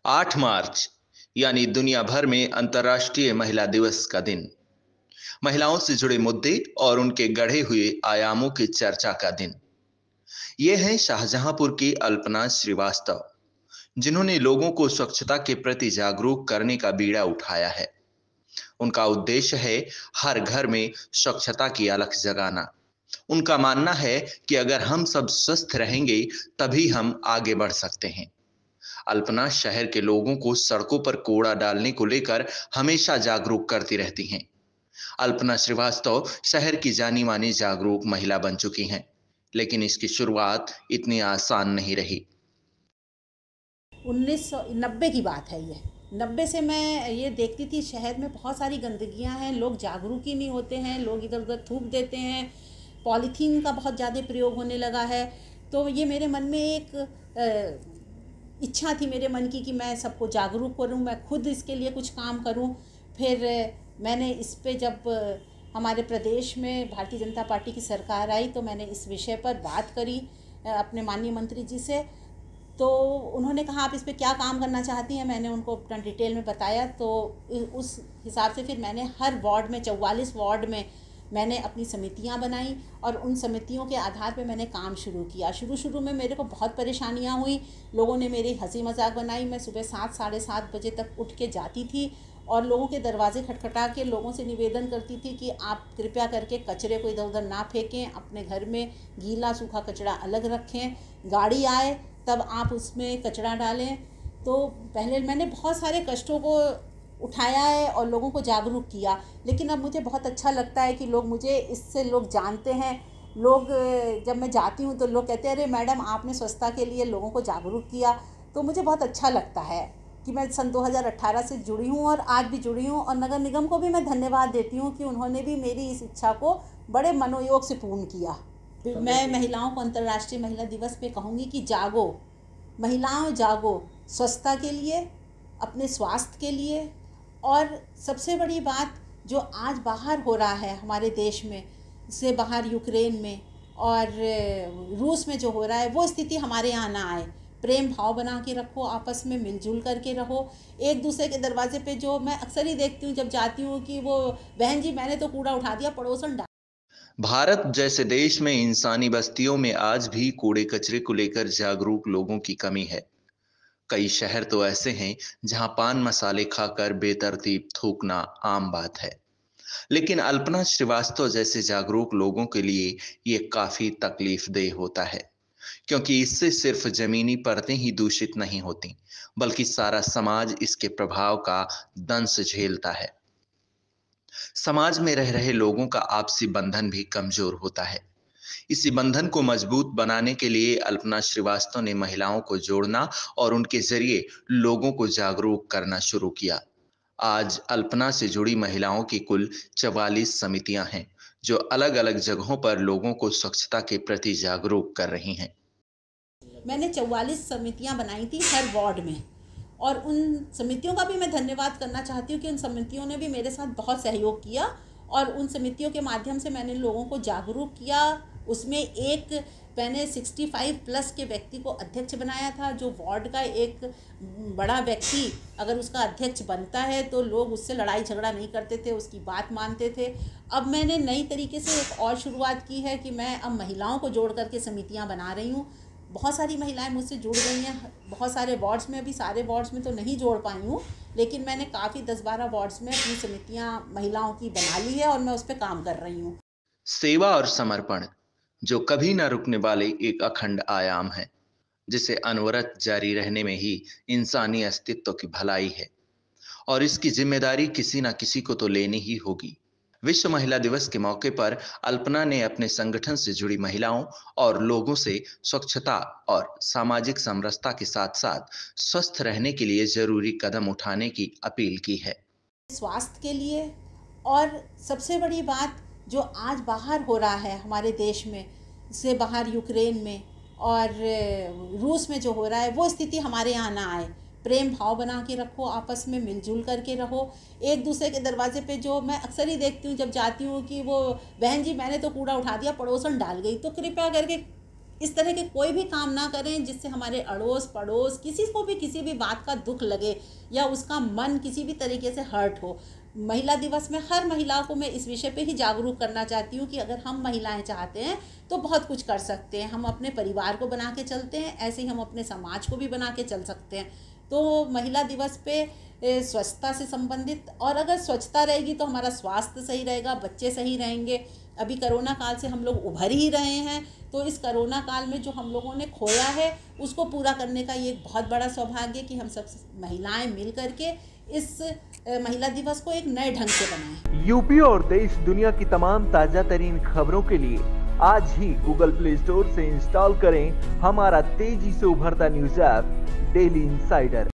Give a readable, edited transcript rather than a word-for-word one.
8 मार्च यानी दुनिया भर में अंतर्राष्ट्रीय महिला दिवस का दिन। महिलाओं से जुड़े मुद्दे और उनके गढ़े हुए आयामों की चर्चा का दिन। ये हैं शाहजहांपुर की अल्पना श्रीवास्तव, जिन्होंने लोगों को स्वच्छता के प्रति जागरूक करने का बीड़ा उठाया है। उनका उद्देश्य है हर घर में स्वच्छता की अलख जगाना। उनका मानना है कि अगर हम सब स्वस्थ रहेंगे तभी हम आगे बढ़ सकते हैं। अल्पना शहर के लोगों को सड़कों पर कूड़ा डालने को लेकर हमेशा जागरूक करती रहती हैं। अल्पना श्रीवास्तव शहर की जानी मानी जागरूक महिला बन चुकी हैं, लेकिन इसकी शुरुआत इतनी आसान नहीं रही। 1990 की बात है ये। 90 से मैं ये देखती थी शहर में बहुत सारी गंदगियां हैं, लोग जागरूक ही नहीं होते हैं, लोग इधर उधर थूक देते हैं, पॉलीथीन का बहुत ज़्यादा प्रयोग होने लगा है। तो ये मेरे मन में एक इच्छा थी मेरे मन की कि मैं सबको जागरूक करूं, मैं खुद इसके लिए कुछ काम करूं। फिर मैंने इस पे जब हमारे प्रदेश में भारतीय जनता पार्टी की सरकार आई तो मैंने इस विषय पर बात करी अपने माननीय मंत्री जी से। तो उन्होंने कहा आप इस पे क्या काम करना चाहती हैं, मैंने उनको अपना डिटेल में बताया। तो उस हिसाब से फिर मैंने हर वार्ड में 44 वार्ड में मैंने अपनी समितियां बनाई और उन समितियों के आधार पे मैंने काम शुरू किया। शुरू में मेरे को बहुत परेशानियां हुई, लोगों ने मेरी हंसी मजाक बनाई। मैं सुबह 7 साढ़े 7 बजे तक उठ के जाती थी और लोगों के दरवाजे खटखटा के लोगों से निवेदन करती थी कि आप कृपया करके कचरे को इधर उधर ना फेंकें, अपने घर में गीला सूखा कचरा अलग रखें, गाड़ी आए तब आप उसमें कचरा डालें। तो पहले मैंने बहुत सारे कष्टों को उठाया है और लोगों को जागरूक किया, लेकिन अब मुझे बहुत अच्छा लगता है कि लोग मुझे इससे लोग जानते हैं। लोग जब मैं जाती हूँ तो लोग कहते हैं अरे मैडम आपने स्वच्छता के लिए लोगों को जागरूक किया। तो मुझे बहुत अच्छा लगता है कि मैं सन 2018 से जुड़ी हूँ और आज भी जुड़ी हूँ। और नगर निगम को भी मैं धन्यवाद देती हूँ कि उन्होंने भी मेरी इस इच्छा को बड़े मनोयोग से पूर्ण किया। मैं महिलाओं को अंतर्राष्ट्रीय महिला दिवस पे कहूँगी कि जागो, महिलाओं जागो, स्वच्छता के लिए, अपने स्वास्थ्य के लिए। और सबसे बड़ी बात जो आज बाहर हो रहा है हमारे देश में से बाहर, यूक्रेन में और रूस में जो हो रहा है, वो स्थिति हमारे यहाँ ना आए। प्रेम भाव बना के रखो, आपस में मिलजुल करके रहो। एक दूसरे के दरवाजे पे जो मैं अक्सर ही देखती हूँ जब जाती हूँ कि वो बहन जी मैंने तो कूड़ा उठा दिया, पड़ोसन डाल। भारत जैसे देश में इंसानी बस्तियों में आज भी कूड़े कचरे को लेकर जागरूक लोगों की कमी है। कई शहर तो ऐसे हैं जहां पान मसाले खाकर बेतरतीब थूकना आम बात है। लेकिन अल्पना श्रीवास्तव जैसे जागरूक लोगों के लिए ये काफी तकलीफदेह होता है, क्योंकि इससे सिर्फ जमीनी परतें ही दूषित नहीं होती, बल्कि सारा समाज इसके प्रभाव का दंश झेलता है। समाज में रह रहे लोगों का आपसी बंधन भी कमजोर होता है। इसी बंधन को मजबूत बनाने के लिए अल्पना श्रीवास्तव ने महिलाओं को जोड़ना और उनके जरिए लोगों को जागरूक करना शुरू किया। आज अल्पना से जुड़ी महिलाओं की कुल 44 समितियां हैं, जो अलग अलग जगहों पर लोगों को स्वच्छता के प्रति जागरूक कर रही हैं। मैंने 44 समितियां बनाई थी हर वार्ड में। और उन समितियों का भी मैं धन्यवाद करना चाहती हूँ कि उन समितियों ने भी मेरे साथ बहुत सहयोग किया और उन समितियों के माध्यम से मैंने लोगों को जागरूक किया। उसमें एक मैंने 65 प्लस के व्यक्ति को अध्यक्ष बनाया था। जो वार्ड का एक बड़ा व्यक्ति अगर उसका अध्यक्ष बनता है तो लोग उससे लड़ाई झगड़ा नहीं करते थे, उसकी बात मानते थे। अब मैंने नई तरीके से एक और शुरुआत की है कि मैं अब महिलाओं को जोड़ करके समितियां बना रही हूँ। बहुत सारी महिलाएं मुझसे जुड़ गई हैं, बहुत सारे वार्ड्स में। अभी सारे वार्ड्स में तो नहीं जोड़ पाई हूँ, लेकिन मैंने काफ़ी 10-12 वार्ड्स में अपनी समितियाँ महिलाओं की बना ली है और मैं उस पर काम कर रही हूँ। सेवा और समर्पण जो कभी न रुकने वाले एक अखंड आयाम है, जिसे अनवरत जारी रहने में ही इंसानी अस्तित्व की भलाई है, और इसकी जिम्मेदारी किसी न किसी को तो लेनी ही होगी। विश्व महिला दिवस के मौके पर अल्पना ने अपने संगठन से जुड़ी महिलाओं और लोगों से स्वच्छता और सामाजिक समरसता के साथ साथ स्वस्थ रहने के लिए जरूरी कदम उठाने की अपील की है। स्वास्थ्य के लिए। और सबसे बड़ी बात जो आज बाहर हो रहा है हमारे देश में से बाहर, यूक्रेन में और रूस में जो हो रहा है, वो स्थिति हमारे यहाँ ना आए। प्रेम भाव बना के रखो, आपस में मिलजुल करके रहो। एक दूसरे के दरवाजे पे जो मैं अक्सर ही देखती हूँ जब जाती हूँ कि वो बहन जी मैंने तो कूड़ा उठा दिया, पड़ोसन डाल गई। तो कृपया करके इस तरह के कोई भी काम ना करें जिससे हमारे अड़ोस पड़ोस किसी को भी किसी भी बात का दुख लगे या उसका मन किसी भी तरीके से हर्ट हो। महिला दिवस में हर महिला को मैं इस विषय पे ही जागरूक करना चाहती हूँ कि अगर हम महिलाएं चाहते हैं तो बहुत कुछ कर सकते हैं। हम अपने परिवार को बना के चलते हैं, ऐसे ही हम अपने समाज को भी बना के चल सकते हैं। तो महिला दिवस पे स्वच्छता से संबंधित, और अगर स्वच्छता रहेगी तो हमारा स्वास्थ्य सही रहेगा, बच्चे सही रहेंगे। अभी कोरोना काल से हम लोग उभर ही रहे हैं, तो इस कोरोना काल में जो हम लोगों ने खोया है उसको पूरा करने का ये एक बहुत बड़ा सौभाग्य कि हम सब महिलाएं मिल करके इस महिला दिवस को एक नए ढंग से बनाएं। यूपी और देश दुनिया की तमाम ताजा तरीन खबरों के लिए आज ही गूगल प्ले स्टोर से इंस्टॉल करें हमारा तेजी से उभरता न्यूज ऐप डेली इंसाइडर।